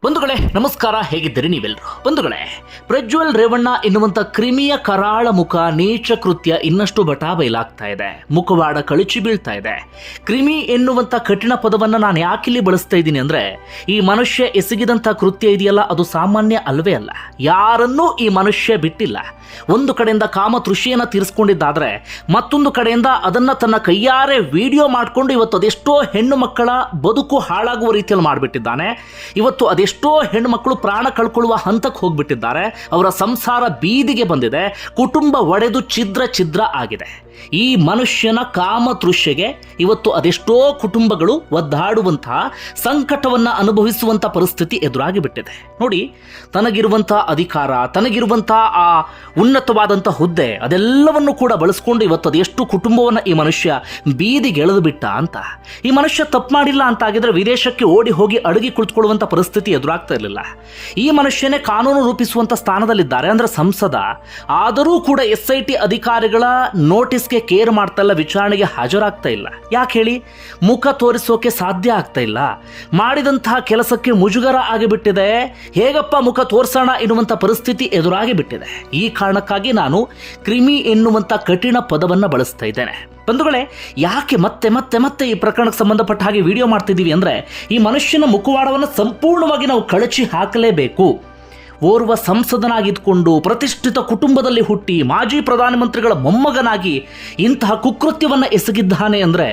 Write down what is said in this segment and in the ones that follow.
ಬಂಧುಗಳೇ ನಮಸ್ಕಾರ, ಹೇಗಿದ್ದೀರಿ ನೀವೆಲ್ಲರೂ? ಬಂಧುಗಳೇ, ಪ್ರಜ್ವಲ್ ರೇವಣ್ಣ ಎನ್ನುವಂತ ಕ್ರಿಮಿಯ ಕರಾಳ ಮುಖ, ನೀಚ ಕೃತ್ಯ ಇನ್ನಷ್ಟು ಬಟಾಬೈಲಾಗ್ತಾ ಇದೆ. ಮುಖವಾಡ ಕಳಚಿ ಬೀಳ್ತಾ ಇದೆ. ಕ್ರಿಮಿ ಎನ್ನುವಂತ ಕಠಿಣ ಪದವನ್ನ ನಾನು ಯಾಕಿಲ್ಲಿ ಬಳಸ್ತಾ ಇದ್ದೀನಿ ಅಂದ್ರೆ, ಈ ಮನುಷ್ಯ ಎಸಗಿದಂತ ಕೃತ್ಯ ಇದೆಯಲ್ಲ, ಅದು ಸಾಮಾನ್ಯ ಅಲ್ವೇ ಅಲ್ಲ. ಯಾರನ್ನೂ ಈ ಮನುಷ್ಯ ಬಿಟ್ಟಿಲ್ಲ. ಒಂದು ಕಡೆಯಿಂದ ಕಾಮ ತೃಷಿಯನ್ನ ತೀರಿಸ್ಕೊಂಡಿದ್ದಾದ್ರೆ, ಮತ್ತೊಂದು ಕಡೆಯಿಂದ ಅದನ್ನ ತನ್ನ ಕೈಯಾರೆ ವಿಡಿಯೋ ಮಾಡಿಕೊಂಡು ಇವತ್ತು ಅದೆಷ್ಟೋ ಹೆಣ್ಣು ಮಕ್ಕಳ ಬದುಕು ಹಾಳಾಗುವ ರೀತಿಯಲ್ಲಿ ಮಾಡಿಬಿಟ್ಟಿದ್ದಾನೆ. ಇವತ್ತು ಅದೆಷ್ಟೋ ಹೆಣ್ಣು ಮಕ್ಕಳು ಪ್ರಾಣ ಕಳ್ಕೊಳ್ಳುವ ಹಂತಕ್ಕೆ ಹೋಗ್ಬಿಟ್ಟಿದ್ದಾರೆ. ಅವರ ಸಂಸಾರ ಬೀದಿಗೆ ಬಂದಿದೆ. ಕುಟುಂಬ ಒಡೆದು ಛಿದ್ರ ಆಗಿದೆ. ಈ ಮನುಷ್ಯನ ಕಾಮ ತೃಷ್ಯೆಗೆ ಇವತ್ತು ಅದೆಷ್ಟೋ ಕುಟುಂಬಗಳು ಒದ್ದಾಡುವಂತಹ, ಸಂಕಟವನ್ನ ಅನುಭವಿಸುವಂತ ಪರಿಸ್ಥಿತಿ ಎದುರಾಗಿ ಬಿಟ್ಟಿದೆ. ನೋಡಿ, ತನಗಿರುವಂತಹ ಅಧಿಕಾರ, ತನಗಿರುವಂತಹ ಆ ಉನ್ನತವಾದಂಥ ಹುದ್ದೆ, ಅದೆಲ್ಲವನ್ನು ಕೂಡ ಬಳಸ್ಕೊಂಡು ಇವತ್ತು ಅದೆಷ್ಟು ಕುಟುಂಬವನ್ನು ಈ ಮನುಷ್ಯ ಬೀದಿಗೆ ಎಳೆದು ಬಿಟ್ಟ ಅಂತ. ಈ ಮನುಷ್ಯ ತಪ್ಪು ಮಾಡಿಲ್ಲ ಅಂತಾಗಿದ್ರೆ ವಿದೇಶಕ್ಕೆ ಓಡಿ ಹೋಗಿ ಅಡಗಿ ಕುಳಿತುಕೊಳ್ಳುವಂಥ ಪರಿಸ್ಥಿತಿ ಎದುರಾಗ್ತಾ ಇರಲಿಲ್ಲ. ಈ ಮನುಷ್ಯನೇ ಕಾನೂನು ರೂಪಿಸುವಂಥ ಸ್ಥಾನದಲ್ಲಿದ್ದಾರೆ, ಅಂದ್ರೆ ಸಂಸದ. ಆದರೂ ಕೂಡ SIT ಅಧಿಕಾರಿಗಳ ನೋಟಿಸ್ಗೆ ಕೇರ್ ಮಾಡ್ತಾ ಇಲ್ಲ, ವಿಚಾರಣೆಗೆ ಹಾಜರಾಗ್ತಾ ಇಲ್ಲ. ಯಾಕೆ ಹೇಳಿ? ಮುಖ ತೋರಿಸೋಕೆ ಸಾಧ್ಯ ಆಗ್ತಾ ಇಲ್ಲ. ಮಾಡಿದಂತಹ ಕೆಲಸಕ್ಕೆ ಮುಜುಗರ ಆಗಿಬಿಟ್ಟಿದೆ. ಹೇಗಪ್ಪ ಮುಖ ತೋರಿಸೋಣ ಎನ್ನುವಂಥ ಪರಿಸ್ಥಿತಿ ಎದುರಾಗಿ ಬಿಟ್ಟಿದೆ. ಈ ಕಾರಣಕ್ಕಾಗಿ ನಾನು ಕ್ರಿಮಿ ಎನ್ನುವಂಥ ಕಠಿಣ ಪದವನ್ನು ಬಳಸ್ತಾ ಇದ್ದೇನೆ. ಬಂಧುಗಳೇ, ಯಾಕೆ ಮತ್ತೆ ಮತ್ತೆ ಮತ್ತೆ ಈ ಪ್ರಕರಣಕ್ಕೆ ಸಂಬಂಧಪಟ್ಟ ಹಾಗೆ ವಿಡಿಯೋ ಮಾಡ್ತಿದ್ದೀವಿ ಅಂದರೆ, ಈ ಮನುಷ್ಯನ ಮುಖವಾಡವನ್ನು ಸಂಪೂರ್ಣವಾಗಿ ನಾವು ಕಳಚಿ ಹಾಕಲೇಬೇಕು. ಓರ್ವ ಸಂಸದನಾಗಿದ್ದುಕೊಂಡು ಪ್ರತಿಷ್ಠಿತ ಕುಟುಂಬದಲ್ಲಿ ಹುಟ್ಟಿ ಮಾಜಿ ಪ್ರಧಾನಮಂತ್ರಿಗಳ ಮೊಮ್ಮಗನಾಗಿ ಇಂತಹ ಕುಕೃತ್ಯವನ್ನು ಎಸಗಿದ್ದಾನೆ ಅಂದರೆ,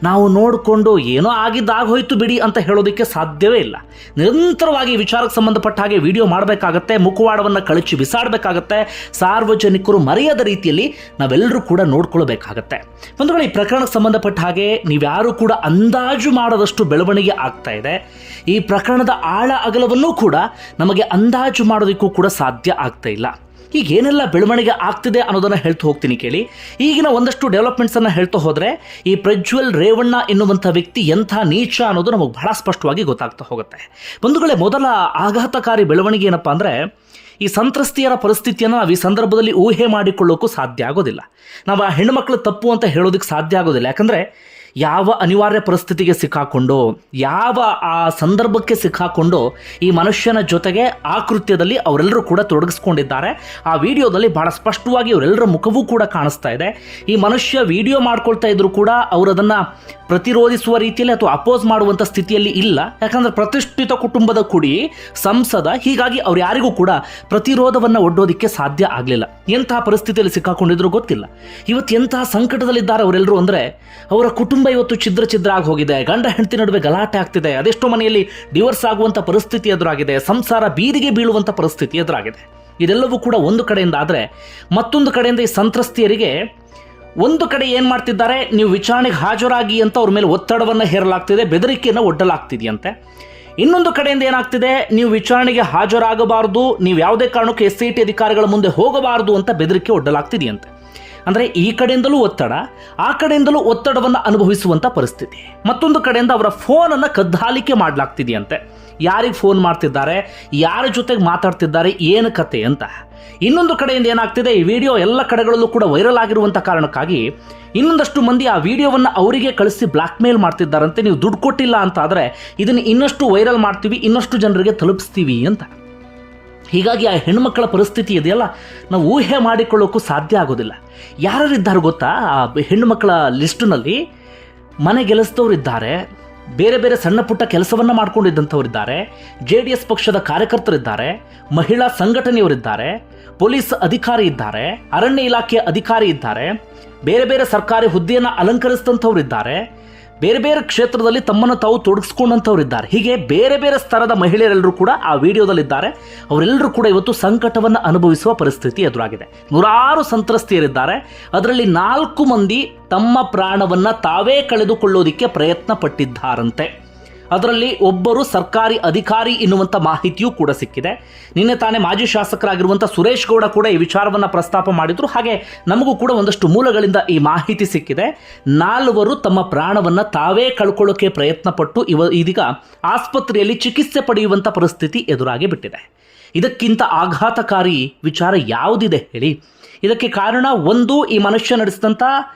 ನಾವು ನೋಡಿಕೊಂಡು ಏನೋ ಆಗಿದ್ದಾಗೋಯ್ತು ಬಿಡಿ ಅಂತ ಹೇಳೋದಕ್ಕೆ ಸಾಧ್ಯವೇ ಇಲ್ಲ. ನಿರಂತರವಾಗಿ ವಿಚಾರಕ್ಕೆ ಸಂಬಂಧಪಟ್ಟ ಹಾಗೆ ವಿಡಿಯೋ ಮಾಡಬೇಕಾಗತ್ತೆ, ಮುಖವಾಡವನ್ನು ಕಳಚಿ ಬಿಸಾಡಬೇಕಾಗತ್ತೆ. ಸಾರ್ವಜನಿಕರು ಮರೆಯದ ರೀತಿಯಲ್ಲಿ ನಾವೆಲ್ಲರೂ ಕೂಡ ನೋಡ್ಕೊಳ್ಬೇಕಾಗತ್ತೆ. ಬಂಧುಗಳು, ಈ ಪ್ರಕರಣಕ್ಕೆ ಸಂಬಂಧಪಟ್ಟ ಹಾಗೆ ನೀವ್ಯಾರೂ ಕೂಡ ಅಂದಾಜು ಮಾಡದಷ್ಟು ಬೆಳವಣಿಗೆ ಆಗ್ತಾ ಇದೆ. ಈ ಪ್ರಕರಣದ ಆಳ ಅಗಲವನ್ನೂ ಕೂಡ ನಮಗೆ ಅಂದಾಜು ಮಾಡೋದಕ್ಕೂ ಕೂಡ ಸಾಧ್ಯ ಆಗ್ತಾ ಇಲ್ಲ. ಈಗ ಏನೆಲ್ಲ ಬೆಳವಣಿಗೆ ಆಗ್ತಿದೆ ಅನ್ನೋದನ್ನು ಹೇಳ್ತಾ ಹೋಗ್ತೀನಿ ಕೇಳಿ. ಈಗಿನ ಒಂದಷ್ಟು ಡೆವಲಪ್ಮೆಂಟ್ಸನ್ನು ಹೇಳ್ತಾ ಹೋದರೆ, ಈ ಪ್ರಜ್ವಲ್ ರೇವಣ್ಣ ಎನ್ನುವಂಥ ವ್ಯಕ್ತಿ ಎಂಥ ನೀಚ ಅನ್ನೋದು ನಮಗೆ ಬಹಳ ಸ್ಪಷ್ಟವಾಗಿ ಗೊತ್ತಾಗ್ತಾ ಹೋಗುತ್ತೆ. ಬಂಧುಗಳೇ, ಮೊದಲ ಆಘಾತಕಾರಿ ಬೆಳವಣಿಗೆ ಏನಪ್ಪ ಅಂದರೆ, ಈ ಸಂತ್ರಸ್ತಿಯರ ಪರಿಸ್ಥಿತಿಯನ್ನು ನಾವು ಈ ಸಂದರ್ಭದಲ್ಲಿ ಊಹೆ ಮಾಡಿಕೊಳ್ಳೋಕ್ಕೂ ಸಾಧ್ಯ ಆಗೋದಿಲ್ಲ. ನಾವು ಆ ಹೆಣ್ಣುಮಕ್ಕಳು ತಪ್ಪು ಅಂತ ಹೇಳೋದಕ್ಕೆ ಸಾಧ್ಯ ಆಗೋದಿಲ್ಲ. ಯಾಕಂದರೆ ಯಾವ ಅನಿವಾರ್ಯ ಪರಿಸ್ಥಿತಿಗೆ ಸಿಕ್ಕಾಕೊಂಡು, ಯಾವ ಆ ಸಂದರ್ಭಕ್ಕೆ ಸಿಕ್ಕಾಕೊಂಡು ಈ ಮನುಷ್ಯನ ಜೊತೆಗೆ ಆ ಕೃತ್ಯದಲ್ಲಿ ಅವರೆಲ್ಲರೂ ಕೂಡ ತೊಡಗಿಸ್ಕೊಂಡಿದ್ದಾರೆ. ಆ ವಿಡಿಯೋದಲ್ಲಿ ಬಹಳ ಸ್ಪಷ್ಟವಾಗಿ ಅವರೆಲ್ಲರ ಮುಖವೂ ಕೂಡ ಕಾಣಿಸ್ತಾ ಇದೆ. ಈ ಮನುಷ್ಯ ವಿಡಿಯೋ ಮಾಡ್ಕೊಳ್ತಾ ಇದ್ರು ಕೂಡ ಅವರು ಅದನ್ನು ಪ್ರತಿರೋಧಿಸುವ ರೀತಿಯಲ್ಲಿ ಅಥವಾ ಅಪೋಸ್ ಮಾಡುವಂಥ ಸ್ಥಿತಿಯಲ್ಲಿ ಇಲ್ಲ. ಯಾಕಂದರೆ ಪ್ರತಿಷ್ಠಿತ ಕುಟುಂಬದ ಕುಡಿ ಸಂಸದ, ಹೀಗಾಗಿ ಅವ್ರು ಯಾರಿಗೂ ಕೂಡ ಪ್ರತಿರೋಧವನ್ನು ಒಡ್ಡೋದಕ್ಕೆ ಸಾಧ್ಯ ಆಗಲಿಲ್ಲ. ಎಂತಹ ಪರಿಸ್ಥಿತಿಯಲ್ಲಿ ಸಿಕ್ಕಾಕೊಂಡಿದ್ರು ಗೊತ್ತಿಲ್ಲ. ಇವತ್ತು ಎಂತಹ ಸಂಕಟದಲ್ಲಿದ್ದಾರೆ ಅವರೆಲ್ಲರೂ ಅಂದರೆ, ಅವರ ಕುಟುಂಬ ಇವತ್ತು ಛಿದ್ರ ಆಗಿ ಹೋಗಿದೆ. ಗಂಡ ಹೆಂಡತಿ ನಡುವೆ ಗಲಾಟೆ ಆಗ್ತಿದೆ. ಅದೆಷ್ಟೋ ಮನೆಯಲ್ಲಿ ಡಿವೋರ್ಸ್ ಆಗುವಂಥ ಪರಿಸ್ಥಿತಿ ಎದುರಾಗಿದೆ. ಸಂಸಾರ ಬೀದಿಗೆ ಬೀಳುವಂಥ ಪರಿಸ್ಥಿತಿ ಎದುರಾಗಿದೆ. ಇದೆಲ್ಲವೂ ಕೂಡ ಒಂದು ಕಡೆಯಿಂದ ಆದರೆ, ಮತ್ತೊಂದು ಕಡೆಯಿಂದ ಈ ಸಂತ್ರಸ್ತಿಯರಿಗೆ ಒಂದು ಕಡೆ ಏನು ಮಾಡ್ತಿದ್ದಾರೆ, ನೀವು ವಿಚಾರಣೆಗೆ ಹಾಜರಾಗಿ ಅಂತ ಅವ್ರ ಮೇಲೆ ಒತ್ತಡವನ್ನು ಹೇರಲಾಗ್ತಿದೆ, ಬೆದರಿಕೆಯನ್ನು ಒಡ್ಡಲಾಗ್ತಿದೆಯಂತೆ. ಇನ್ನೊಂದು ಕಡೆಯಿಂದ ಏನಾಗ್ತಿದೆ, ನೀವು ವಿಚಾರಣೆಗೆ ಹಾಜರಾಗಬಾರದು, ನೀವು ಯಾವುದೇ ಕಾರಣಕ್ಕೂ SIT ಅಧಿಕಾರಿಗಳ ಮುಂದೆ ಹೋಗಬಾರದು ಅಂತ ಬೆದರಿಕೆ ಒಡ್ಡಲಾಗ್ತಿದೆಯಂತೆ. ಅಂದರೆ ಈ ಕಡೆಯಿಂದಲೂ ಒತ್ತಡ, ಆ ಕಡೆಯಿಂದಲೂ ಒತ್ತಡವನ್ನು ಅನುಭವಿಸುವಂಥ ಪರಿಸ್ಥಿತಿ. ಮತ್ತೊಂದು ಕಡೆಯಿಂದ ಅವರ ಫೋನನ್ನು ಕದ್ದಾಲಿಕೆ ಮಾಡಲಾಗ್ತಿದೆಯಂತೆ. ಯಾರಿಗೆ ಫೋನ್ ಮಾಡ್ತಿದ್ದಾರೆ, ಯಾರ ಜೊತೆಗೆ ಮಾತಾಡ್ತಿದ್ದಾರೆ, ಏನು ಕತೆ ಅಂತ. ಇನ್ನೊಂದು ಕಡೆಯಿಂದ ಏನಾಗ್ತಿದೆ, ಈ ವಿಡಿಯೋ ಎಲ್ಲ ಕಡೆಗಳಲ್ಲೂ ಕೂಡ ವೈರಲ್ ಆಗಿರುವಂಥ ಕಾರಣಕ್ಕಾಗಿ ಇನ್ನೊಂದಷ್ಟು ಮಂದಿ ಆ ವಿಡಿಯೋವನ್ನು ಅವರಿಗೆ ಕಳಿಸಿ ಬ್ಲ್ಯಾಕ್ ಮೇಲ್ ಮಾಡ್ತಿದ್ದಾರಂತೆ. ನೀವು ದುಡ್ಡು ಕೊಟ್ಟಿಲ್ಲ ಅಂತ ಆದರೆ ಇದನ್ನು ಇನ್ನಷ್ಟು ವೈರಲ್ ಮಾಡ್ತೀವಿ, ಇನ್ನಷ್ಟು ಜನರಿಗೆ ತಲುಪಿಸ್ತೀವಿ ಅಂತ. ಹೀಗಾಗಿ ಆ ಹೆಣ್ಣುಮಕ್ಕಳ ಪರಿಸ್ಥಿತಿ ಇದೆಯಲ್ಲ, ನಾವು ಊಹೆ ಮಾಡಿಕೊಳ್ಳೋಕ್ಕೂ ಸಾಧ್ಯ ಆಗೋದಿಲ್ಲ. ಯಾರಿದ್ದಾರೆ ಗೊತ್ತಾ? ಆ ಹೆಣ್ಣು ಮಕ್ಕಳ ಲಿಸ್ಟಿನಲ್ಲಿ ಮನೆ ಗೆಲ್ಲಿಸಿದವರಿದ್ದಾರೆ, ಬೇರೆ ಬೇರೆ ಸಣ್ಣ ಪುಟ್ಟ ಕೆಲಸವನ್ನು ಮಾಡ್ಕೊಂಡಿದ್ದಂಥವರಿದ್ದಾರೆ, JDS ಪಕ್ಷದ ಕಾರ್ಯಕರ್ತರಿದ್ದಾರೆ, ಮಹಿಳಾ ಸಂಘಟನೆಯವರಿದ್ದಾರೆ, ಪೊಲೀಸ್ ಅಧಿಕಾರಿ ಇದ್ದಾರೆ, ಅರಣ್ಯ ಇಲಾಖೆಯ ಅಧಿಕಾರಿ ಇದ್ದಾರೆ, ಬೇರೆ ಬೇರೆ ಸರ್ಕಾರಿ ಹುದ್ದೆಯನ್ನು ಅಲಂಕರಿಸಿದಂಥವರಿದ್ದಾರೆ, ಬೇರೆ ಬೇರೆ ಕ್ಷೇತ್ರದಲ್ಲಿ ತಮ್ಮನ್ನು ತಾವು ತೊಡಗಿಸ್ಕೊಂಡಂಥವರಿದ್ದಾರೆ. ಹೀಗೆ ಬೇರೆ ಬೇರೆ ಸ್ತರದ ಮಹಿಳೆಯರೆಲ್ಲರೂ ಕೂಡ ಆ ವಿಡಿಯೋದಲ್ಲಿದ್ದಾರೆ. ಅವರೆಲ್ಲರೂ ಕೂಡ ಇವತ್ತು ಸಂಕಟವನ್ನು ಅನುಭವಿಸುವ ಪರಿಸ್ಥಿತಿ ಎದುರಾಗಿದೆ. ನೂರಾರು ಸಂತ್ರಸ್ತಿಯರಿದ್ದಾರೆ. ಅದರಲ್ಲಿ 4 ಮಂದಿ ತಮ್ಮ ಪ್ರಾಣವನ್ನು ತಾವೇ ಕಳೆದುಕೊಳ್ಳೋದಕ್ಕೆ ಪ್ರಯತ್ನ ಪಟ್ಟಿದ್ದಾರಂತೆ. ಅದರಲ್ಲಿ ಒಬ್ಬರು ಸರ್ಕಾರಿ ಅಧಿಕಾರಿ ಎನ್ನುವಂಥ ಮಾಹಿತಿಯೂ ಕೂಡ ಸಿಕ್ಕಿದೆ. ನಿನ್ನೆ ತಾನೇ ಮಾಜಿ ಶಾಸಕರಾಗಿರುವಂಥ ಸುರೇಶ್ ಗೌಡ ಕೂಡ ಈ ವಿಚಾರವನ್ನು ಪ್ರಸ್ತಾಪ ಮಾಡಿದ್ರು. ಹಾಗೆ ನಮಗೂ ಕೂಡ ಒಂದಷ್ಟು ಮೂಲಗಳಿಂದ ಈ ಮಾಹಿತಿ ಸಿಕ್ಕಿದೆ. 4 ತಮ್ಮ ಪ್ರಾಣವನ್ನು ತಾವೇ ಕಳ್ಕೊಳ್ಳೋಕೆ ಪ್ರಯತ್ನ ಪಟ್ಟು ಇದೀಗ ಆಸ್ಪತ್ರೆಯಲ್ಲಿ ಚಿಕಿತ್ಸೆ ಪಡೆಯುವಂಥ ಪರಿಸ್ಥಿತಿ ಎದುರಾಗಿ ಬಿಟ್ಟಿದೆ. ಇದಕ್ಕಿಂತ ಆಘಾತಕಾರಿ ವಿಚಾರ ಯಾವುದಿದೆ ಹೇಳಿ? ಇದಕ್ಕೆ ಕಾರಣ ಒಂದು, ಈ ಮನುಷ್ಯ ನಡೆಸಿದಂಥ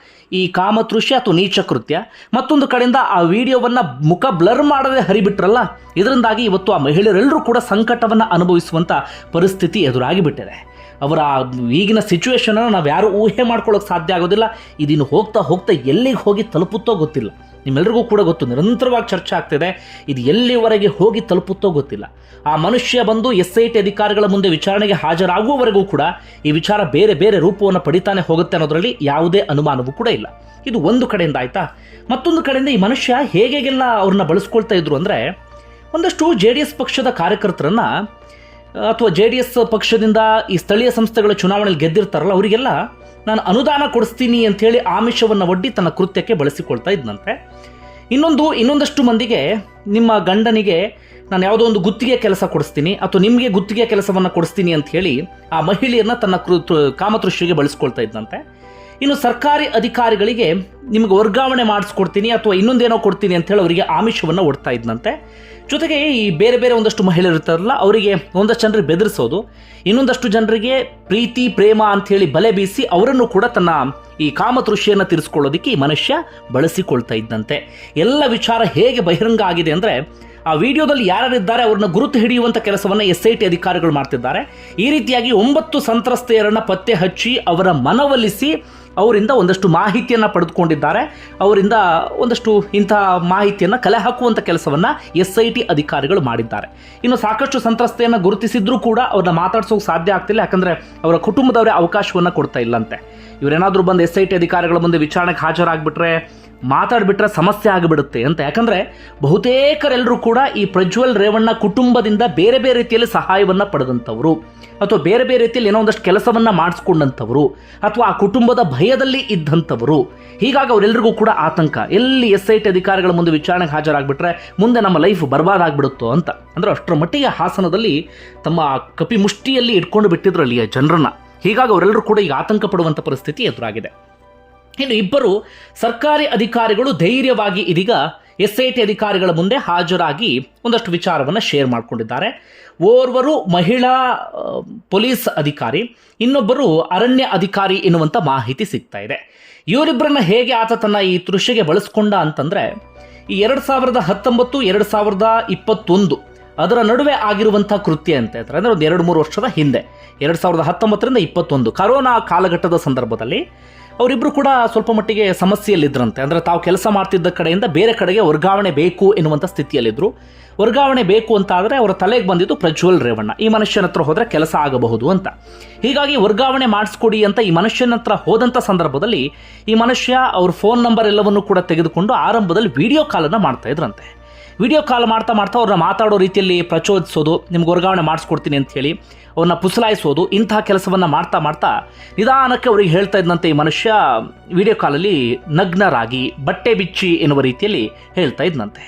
ಈ ಕಾಮತೃಷ್ಯ ಅಥವಾ ನೀಚ ಕೃತ್ಯ, ಮತ್ತೊಂದು ಕಡೆಯಿಂದ ಆ ವಿಡಿಯೋವನ್ನು ಮುಖ ಬ್ಲರ್ ಮಾಡದೆ ಹರಿಬಿಟ್ರಲ್ಲ, ಇದರಿಂದಾಗಿ ಇವತ್ತು ಆ ಮಹಿಳೆಯರೆಲ್ಲರೂ ಕೂಡ ಸಂಕಟವನ್ನು ಅನುಭವಿಸುವಂಥ ಪರಿಸ್ಥಿತಿ ಎದುರಾಗಿ ಬಿಟ್ಟಿದೆ. ಅವರ ಈಗಿನ ಸಿಚುವೇಶನನ್ನು ನಾವು ಯಾರೂ ಊಹೆ ಮಾಡ್ಕೊಳ್ಳೋಕೆ ಸಾಧ್ಯ ಆಗೋದಿಲ್ಲ. ಇದಿನ್ನು ಹೋಗ್ತಾ ಹೋಗ್ತಾ ಎಲ್ಲಿಗೆ ಹೋಗಿ ತಲುಪುತ್ತೋ ಗೊತ್ತಿಲ್ಲ. ನಿಮ್ಮೆಲ್ಲರಿಗೂ ಕೂಡ ಗೊತ್ತು, ನಿರಂತರವಾಗಿ ಚರ್ಚೆ ಆಗ್ತಿದೆ. ಇದು ಎಲ್ಲಿವರೆಗೆ ಹೋಗಿ ತಲುಪುತ್ತೋ ಗೊತ್ತಿಲ್ಲ. ಆ ಮನುಷ್ಯ ಬಂದು SIT ಅಧಿಕಾರಿಗಳ ಮುಂದೆ ವಿಚಾರಣೆಗೆ ಹಾಜರಾಗುವವರೆಗೂ ಕೂಡ ಈ ವಿಚಾರ ಬೇರೆ ಬೇರೆ ರೂಪವನ್ನು ಪಡಿತಾನೆ ಹೋಗುತ್ತೆ ಅನ್ನೋದರಲ್ಲಿ ಯಾವುದೇ ಅನುಮಾನವೂ ಕೂಡ ಇಲ್ಲ. ಇದು ಒಂದು ಕಡೆಯಿಂದ ಆಯಿತಾ. ಮತ್ತೊಂದು ಕಡೆಯಿಂದ ಈ ಮನುಷ್ಯ ಹೇಗೆಲ್ಲ ಅವ್ರನ್ನ ಬಳಸ್ಕೊಳ್ತಾ ಇದ್ರು ಅಂದರೆ, ಒಂದಷ್ಟು JDS ಪಕ್ಷದ ಕಾರ್ಯಕರ್ತರನ್ನು ಅಥವಾ JDS ಪಕ್ಷದಿಂದ ಈ ಸ್ಥಳೀಯ ಸಂಸ್ಥೆಗಳ ಚುನಾವಣೆಯಲ್ಲಿ ಗೆದ್ದಿರ್ತಾರಲ್ಲ, ಅವರಿಗೆಲ್ಲ ನಾನು ಅನುದಾನ ಕೊಡಿಸ್ತೀನಿ ಅಂಥೇಳಿ ಆಮಿಷವನ್ನು ಒಡ್ಡಿ ತನ್ನ ಕೃತ್ಯಕ್ಕೆ ಬಳಸಿಕೊಳ್ತಾ ಇದ್ದಂತೆ. ಇನ್ನೊಂದಷ್ಟು ಮಂದಿಗೆ, ನಿಮ್ಮ ಗಂಡನಿಗೆ ನಾನು ಯಾವುದೋ ಒಂದು ಗುತ್ತಿಗೆ ಕೆಲಸ ಕೊಡಿಸ್ತೀನಿ ಅಥವಾ ನಿಮಗೆ ಗುತ್ತಿಗೆ ಕೆಲಸವನ್ನು ಕೊಡಿಸ್ತೀನಿ ಅಂತ ಹೇಳಿ ಆ ಮಹಿಳೆಯನ್ನ ತನ್ನ ಕಾಮತೃಷ್ಟಿಗೆ ಬಳಸ್ಕೊಳ್ತಾ ಇದ್ದಂತೆ. ಇನ್ನು ಸರ್ಕಾರಿ ಅಧಿಕಾರಿಗಳಿಗೆ ನಿಮಗೆ ವರ್ಗಾವಣೆ ಮಾಡಿಸ್ಕೊಡ್ತೀನಿ ಅಥವಾ ಇನ್ನೊಂದೇನೋ ಕೊಡ್ತೀನಿ ಅಂತ ಹೇಳಿ ಅವರಿಗೆ ಆಮಿಷವನ್ನು ಒಡ್ತಾ ಇದ್ದಂತೆ. ಜೊತೆಗೆ ಈ ಬೇರೆ ಬೇರೆ ಒಂದಷ್ಟು ಮಹಿಳೆಯರು ಇರ್ತಾರಲ್ಲ, ಅವರಿಗೆ ಒಂದಷ್ಟು ಜನರಿಗೆ ಬೆದರಿಸೋದು, ಇನ್ನೊಂದಷ್ಟು ಜನರಿಗೆ ಪ್ರೀತಿ ಪ್ರೇಮ ಅಂಥೇಳಿ ಬಲೆ ಬೀಸಿ ಅವರನ್ನು ಕೂಡ ತನ್ನ ಈ ಕಾಮತೃಷ್ಟಿಯನ್ನು ತೀರಿಸ್ಕೊಳ್ಳೋದಕ್ಕೆ ಈ ಮನುಷ್ಯ ಬಳಸಿಕೊಳ್ತಾ ಇದ್ದಂತೆ. ಎಲ್ಲ ವಿಚಾರ ಹೇಗೆ ಬಹಿರಂಗ ಆಗಿದೆ ಅಂದರೆ, ಆ ವಿಡಿಯೋದಲ್ಲಿ ಯಾರ್ಯಾರಿದ್ದಾರೆ ಅವ್ರನ್ನ ಗುರುತು ಹಿಡಿಯುವಂಥ ಕೆಲಸವನ್ನು SIT ಅಧಿಕಾರಿಗಳು ಮಾಡ್ತಿದ್ದಾರೆ. ಈ ರೀತಿಯಾಗಿ 9 ಸಂತ್ರಸ್ತೆಯರನ್ನು ಪತ್ತೆ ಹಚ್ಚಿ ಅವರ ಮನವೊಲಿಸಿ ಅವರಿಂದ ಒಂದಷ್ಟು ಮಾಹಿತಿಯನ್ನು ಪಡೆದುಕೊಂಡಿದ್ದಾರೆ. ಅವರಿಂದ ಒಂದಷ್ಟು ಇಂತಹ ಮಾಹಿತಿಯನ್ನು ಕಲೆ ಹಾಕುವಂಥ ಕೆಲಸವನ್ನು SIT ಅಧಿಕಾರಿಗಳು ಮಾಡಿದ್ದಾರೆ. ಇನ್ನು ಸಾಕಷ್ಟು ಸಂತ್ರಸ್ತೆಯನ್ನು ಗುರುತಿಸಿದ್ರೂ ಕೂಡ ಅವ್ರನ್ನ ಮಾತಾಡ್ಸೋಕೆ ಸಾಧ್ಯ ಆಗ್ತಿಲ್ಲ, ಯಾಕಂದರೆ ಅವರ ಕುಟುಂಬದವರೇ ಅವಕಾಶವನ್ನು ಕೊಡ್ತಾ ಇಲ್ಲಂತೆ. ಇವರೇನಾದರೂ ಬಂದು SIT ಅಧಿಕಾರಿಗಳ ಮುಂದೆ ವಿಚಾರಣೆಗೆ ಹಾಜರಾಗ್ಬಿಟ್ರೆ, ಮಾತಾಡ್ಬಿಟ್ರೆ ಸಮಸ್ಯೆ ಆಗಿಬಿಡುತ್ತೆ ಅಂತ. ಯಾಕಂದರೆ ಬಹುತೇಕರೆಲ್ಲರೂ ಕೂಡ ಈ ಪ್ರಜ್ವಲ್ ರೇವಣ್ಣ ಕುಟುಂಬದಿಂದ ಬೇರೆ ಬೇರೆ ರೀತಿಯಲ್ಲಿ ಸಹಾಯವನ್ನು ಪಡೆದಂಥವರು ಅಥವಾ ಬೇರೆ ಬೇರೆ ರೀತಿಯಲ್ಲಿ ಏನೋ ಒಂದಷ್ಟು ಕೆಲಸವನ್ನು ಮಾಡಿಸ್ಕೊಂಡಂಥವರು ಅಥವಾ ಆ ಕುಟುಂಬದ ಭಯದಲ್ಲಿ ಇದ್ದಂಥವರು. ಹೀಗಾಗಿ ಅವರೆಲ್ಲರಿಗೂ ಕೂಡ ಆತಂಕ, ಎಲ್ಲಿ SIT ಅಧಿಕಾರಿಗಳ ಮುಂದೆ ವಿಚಾರಣೆಗೆ ಹಾಜರಾಗ್ಬಿಟ್ರೆ ಮುಂದೆ ನಮ್ಮ ಲೈಫ್ ಬರ್ಬಾದಾಗ್ಬಿಡುತ್ತೋ ಅಂತ. ಅಂದರೆ ಅಷ್ಟರ ಮಟ್ಟಿಗೆ ಹಾಸನದಲ್ಲಿ ತಮ್ಮ ಕಪಿ ಮುಷ್ಟಿಯಲ್ಲಿ ಇಟ್ಕೊಂಡು ಬಿಟ್ಟಿದ್ರು ಅಲ್ಲಿಯ ಜನರನ್ನು. ಹೀಗಾಗಿ ಅವರೆಲ್ಲರೂ ಕೂಡ ಈಗ ಆತಂಕ ಪಡುವಂಥ ಪರಿಸ್ಥಿತಿ ಎದುರಾಗಿದೆ. ಇನ್ನು ಇಬ್ಬರು ಸರ್ಕಾರಿ ಅಧಿಕಾರಿಗಳು ಧೈರ್ಯವಾಗಿ ಇದೀಗ SIT ಅಧಿಕಾರಿಗಳ ಮುಂದೆ ಹಾಜರಾಗಿ ಒಂದಷ್ಟು ವಿಚಾರವನ್ನು ಶೇರ್ ಮಾಡಿಕೊಂಡಿದ್ದಾರೆ. ಓರ್ವರು ಮಹಿಳಾ ಪೊಲೀಸ್ ಅಧಿಕಾರಿ, ಇನ್ನೊಬ್ಬರು ಅರಣ್ಯ ಅಧಿಕಾರಿ ಎನ್ನುವಂಥ ಮಾಹಿತಿ ಸಿಗ್ತಾ ಇದೆ. ಇವರಿಬ್ಬರನ್ನ ಹೇಗೆ ಆತ ತನ್ನ ಈ ತೃಷೆಗೆ ಬಳಸ್ಕೊಂಡ ಅಂತಂದರೆ, ಈ 2019 2021 ಅದರ ನಡುವೆ ಆಗಿರುವಂಥ ಕೃತ್ಯ ಅಂತ ಹೇಳ್ತಾರೆ. ಅಂದರೆ ಒಂದು 2-3 ವರ್ಷದ ಹಿಂದೆ, 2019ರಿಂದ 2021 ಕರೋನಾ ಕಾಲಘಟ್ಟದ ಸಂದರ್ಭದಲ್ಲಿ ಅವರಿಬ್ಬರು ಕೂಡ ಸ್ವಲ್ಪ ಮಟ್ಟಿಗೆ ಸಮಸ್ಯೆಯಲ್ಲಿದ್ದರಂತೆ. ಅಂದರೆ ತಾವು ಕೆಲಸ ಮಾಡ್ತಿದ್ದ ಕಡೆಯಿಂದ ಬೇರೆ ಕಡೆಗೆ ವರ್ಗಾವಣೆ ಬೇಕು ಎನ್ನುವಂಥ ಸ್ಥಿತಿಯಲ್ಲಿದ್ದರು. ವರ್ಗಾವಣೆ ಬೇಕು ಅಂತ ಆದರೆ ಅವರ ತಲೆಗೆ ಬಂದಿದ್ದು ಪ್ರಜ್ವಲ್ ರೇವಣ್ಣ, ಈ ಮನುಷ್ಯನ ಹತ್ರ ಹೋದರೆ ಕೆಲಸ ಆಗಬಹುದು ಅಂತ. ಹೀಗಾಗಿ ವರ್ಗಾವಣೆ ಮಾಡಿಸ್ಕೊಡಿ ಅಂತ ಈ ಮನುಷ್ಯನ ಹತ್ರ ಹೋದಂಥ ಸಂದರ್ಭದಲ್ಲಿ ಈ ಮನುಷ್ಯ ಅವ್ರ ಫೋನ್ ನಂಬರ್ ಎಲ್ಲವನ್ನು ಕೂಡ ತೆಗೆದುಕೊಂಡು ಆರಂಭದಲ್ಲಿ ವಿಡಿಯೋ ಕಾಲನ್ನು ಮಾಡ್ತಾ ಇದ್ರಂತೆ. ವಿಡಿಯೋ ಕಾಲ್ ಮಾಡ್ತಾ ಅವ್ರನ್ನ ಮಾತಾಡೋ ರೀತಿಯಲ್ಲಿ ಪ್ರಚೋದಿಸೋದು, ನಿಮ್ಗೆ ವರ್ಗಾವಣೆ ಮಾಡಿಸ್ಕೊಡ್ತೀನಿ ಅಂತ ಹೇಳಿ ಅವ್ರನ್ನ ಪುಸಲಾಯಿಸೋದು, ಇಂತಹ ಕೆಲಸವನ್ನು ಮಾಡ್ತಾ ನಿಧಾನಕ್ಕೆ ಅವ್ರಿಗೆ ಹೇಳ್ತಾ ಇದ್ದಂತೆ ಈ ಮನುಷ್ಯ ವಿಡಿಯೋ ಕಾಲಲ್ಲಿ ನಗ್ನರಾಗಿ ಬಟ್ಟೆ ಬಿಚ್ಚಿ ಎನ್ನುವ ರೀತಿಯಲ್ಲಿ ಹೇಳ್ತಾ ಇದ್ದಂತೆ.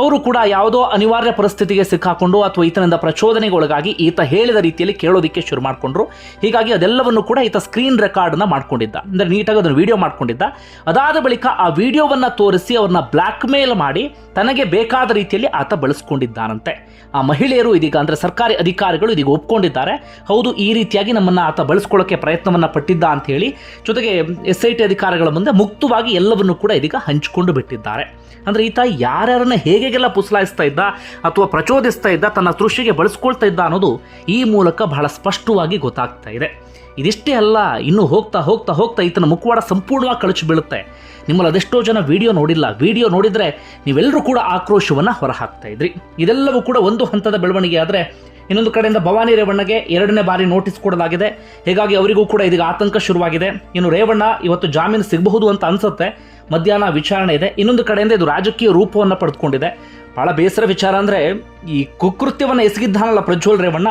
ಅವರು ಕೂಡ ಯಾವುದೋ ಅನಿವಾರ್ಯ ಪರಿಸ್ಥಿತಿಗೆ ಸಿಕ್ಕಾಕೊಂಡು ಅಥವಾ ಈತನಿಂದ ಪ್ರಚೋದನೆಗೆ ಒಳಗಾಗಿ ಈತ ಹೇಳಿದ ರೀತಿಯಲ್ಲಿ ಕೇಳೋದಕ್ಕೆ ಶುರು ಮಾಡಿಕೊಂಡ್ರು. ಹೀಗಾಗಿ ಅದೆಲ್ಲವನ್ನು ಕೂಡ ಈತ ಸ್ಕ್ರೀನ್ ರೆಕಾರ್ಡನ್ನ ಮಾಡ್ಕೊಂಡಿದ್ದ, ಅಂದರೆ ನೀಟಾಗಿ ಅದನ್ನು ವಿಡಿಯೋ ಮಾಡ್ಕೊಂಡಿದ್ದ. ಅದಾದ ಬಳಿಕ ಆ ವಿಡಿಯೋವನ್ನು ತೋರಿಸಿ ಅವ್ರನ್ನ ಬ್ಲ್ಯಾಕ್ ಮೇಲ್ ಮಾಡಿ ತನಗೆ ಬೇಕಾದ ರೀತಿಯಲ್ಲಿ ಆತ ಬಳಸ್ಕೊಂಡಿದ್ದಾನಂತೆ. ಆ ಮಹಿಳೆಯರು ಇದೀಗ, ಅಂದರೆ ಸರ್ಕಾರಿ ಅಧಿಕಾರಿಗಳು ಇದೀಗ ಒಪ್ಕೊಂಡಿದ್ದಾರೆ, ಹೌದು ಈ ರೀತಿಯಾಗಿ ನಮ್ಮನ್ನು ಆತ ಬಳಸ್ಕೊಳ್ಳೋಕ್ಕೆ ಪ್ರಯತ್ನವನ್ನು ಪಟ್ಟಿದ್ದ ಅಂತ ಹೇಳಿ. ಜೊತೆಗೆ SIT ಅಧಿಕಾರಿಗಳ ಮುಂದೆ ಮುಕ್ತವಾಗಿ ಎಲ್ಲವನ್ನು ಕೂಡ ಇದೀಗ ಹಂಚಿಕೊಂಡು ಬಿಟ್ಟಿದ್ದಾರೆ. ಅಂದರೆ ಈತ ಯಾರ್ಯಾರನ್ನ ಹೇಗೆಲ್ಲ ಪುಸಲಾಯಿಸ್ತಾ ಇದ್ದ ಅಥವಾ ಪ್ರಚೋದಿಸ್ತಾ ಇದ್ದ, ತನ್ನ ತೃಷಿಗೆ ಬಳಸ್ಕೊಳ್ತಾ ಇದ್ದ ಅನ್ನೋದು ಈ ಮೂಲಕ ಬಹಳ ಸ್ಪಷ್ಟವಾಗಿ ಗೊತ್ತಾಗ್ತಾ ಇದೆ. ಇದಿಷ್ಟೇ ಅಲ್ಲ, ಇನ್ನು ಹೋಗ್ತಾ ಈತನ ಮುಖವಾಡ ಸಂಪೂರ್ಣವಾಗಿ ಕಳಚಿ ಬೀಳುತ್ತೆ. ನಿಮ್ಮಲ್ಲಿ ಅದೆಷ್ಟೋ ಜನ ವಿಡಿಯೋ ನೋಡಿಲ್ಲ. ವಿಡಿಯೋ ನೋಡಿದರೆ ನೀವೆಲ್ಲರೂ ಕೂಡ ಆಕ್ರೋಶವನ್ನು ಹೊರಹಾಕ್ತಾ ಇದ್ರಿ. ಇದೆಲ್ಲವೂ ಕೂಡ ಒಂದು ಹಂತದ ಬೆಳವಣಿಗೆ. ಆದರೆ ಇನ್ನೊಂದು ಕಡೆಯಿಂದ ಭವಾನಿ ರೇವಣ್ಣಗೆ 2ನೇ ಬಾರಿ ನೋಟಿಸ್ ಕೊಡಲಾಗಿದೆ. ಹೀಗಾಗಿ ಅವರಿಗೂ ಕೂಡ ಇದೀಗ ಆತಂಕ ಶುರುವಾಗಿದೆ. ಇನ್ನು ರೇವಣ್ಣ ಇವತ್ತು ಜಾಮೀನು ಸಿಗಬಹುದು ಅಂತ ಅನ್ಸುತ್ತೆ. ಮಧ್ಯಾಹ್ನ ವಿಚಾರಣೆ ಇದೆ. ಇನ್ನೊಂದು ಕಡೆಯಿಂದ ಇದು ರಾಜಕೀಯ ರೂಪವನ್ನು ಪಡೆದುಕೊಂಡಿದೆ. ಬಹಳ ಬೇಸರ ವಿಚಾರ ಅಂದರೆ, ಈ ಕುಕೃತ್ಯವನ್ನು ಎಸಗಿದ್ದಾನಲ್ಲ ಪ್ರಜ್ವಲ್ ರೇವಣ್ಣ,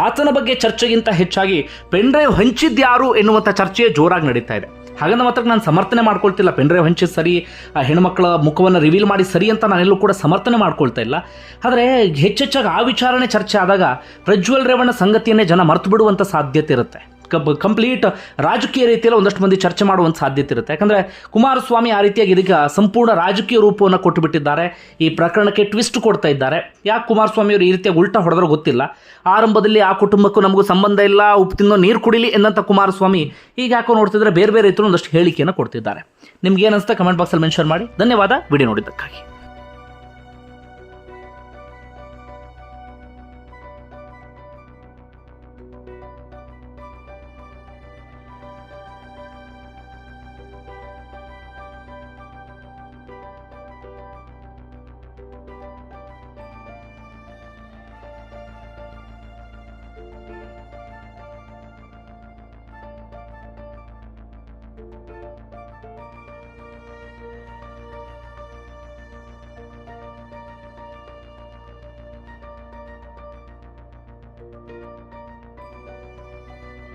ಆತನ ಬಗ್ಗೆ ಚರ್ಚೆಗಿಂತ ಹೆಚ್ಚಾಗಿ ಪೆನ್ಡ್ರೈವ್ ಹಂಚಿದ್ಯಾರು ಎನ್ನುವಂಥ ಚರ್ಚೆ ಜೋರಾಗಿ ನಡೀತಾ ಇದೆ. ಹಾಗಂದ ಮಾತ್ರ ನಾನು ಸಮರ್ಥನೆ ಮಾಡ್ಕೊಳ್ತಿಲ್ಲ, ಪೆನ್ಡ್ರೈವ್ ಹಂಚಿದ್ದು ಸರಿ, ಆ ಹೆಣ್ಮಕ್ಳ ಮುಖವನ್ನು ರಿವೀಲ್ ಮಾಡಿ ಸರಿ ಅಂತ ನಾನೆಲ್ಲೂ ಕೂಡ ಸಮರ್ಥನೆ ಮಾಡ್ಕೊಳ್ತಾ ಇಲ್ಲ. ಆದರೆ ಹೆಚ್ಚೆಚ್ಚಾಗಿ ಆ ವಿಚಾರಣೆ ಚರ್ಚೆ ಆದಾಗ ಪ್ರಜ್ವಲ್ ರೇವಣ್ಣ ಸಂಗತಿಯನ್ನೇ ಜನ ಮರೆತು ಬಿಡುವಂಥ ಸಾಧ್ಯತೆ ಇರುತ್ತೆ. ಕಂಪ್ಲೀಟ್ ರಾಜಕೀಯ ರೀತಿಯಲ್ಲಿ ಒಂದಷ್ಟು ಮಂದಿ ಚರ್ಚೆ ಮಾಡುವಂಥ ಸಾಧ್ಯತೆ ಇರುತ್ತೆ. ಯಾಕಂದರೆ ಕುಮಾರಸ್ವಾಮಿ ಆ ರೀತಿಯಾಗಿ ಇದೀಗ ಸಂಪೂರ್ಣ ರಾಜಕೀಯ ರೂಪವನ್ನು ಕೊಟ್ಟು ಬಿಟ್ಟಿದ್ದಾರೆ. ಈ ಪ್ರಕರಣಕ್ಕೆ ಟ್ವಿಸ್ಟ್ ಕೊಡ್ತಾ ಇದ್ದಾರೆ. ಯಾಕೆ ಕುಮಾರಸ್ವಾಮಿ ಅವರು ಈ ರೀತಿಯಾಗಿ ಉಲ್ಟಾ ಹೊಡೆದ್ರೂ ಗೊತ್ತಿಲ್ಲ. ಆರಂಭದಲ್ಲಿ ಆ ಕುಟುಂಬಕ್ಕೂ ನಮಗೂ ಸಂಬಂಧ ಇಲ್ಲ, ಉಪ್ಪು ತಿನ್ನೋ ನೀರು ಕುಡಿಲಿ ಎಂದಂಥ ಕುಮಾರಸ್ವಾಮಿ ಈಗ ಯಾಕೋ ನೋಡ್ತಿದ್ರೆ ಬೇರೆ ಬೇರೆ ರೀತಿಯಲ್ಲಿ ಒಂದಷ್ಟು ಹೇಳಿಕೆಯನ್ನು ಕೊಡ್ತಿದ್ದಾರೆ. ನಿಮ್ಗೆ ಏನು ಅನಿಸುತ್ತೆ ಕಮೆಂಟ್ ಬಾಕ್ಸಲ್ಲಿ ಮೆನ್ಷನ್ ಮಾಡಿ. ಧನ್ಯವಾದ ವಿಡಿಯೋ ನೋಡಿದ್ದಕ್ಕಾಗಿ.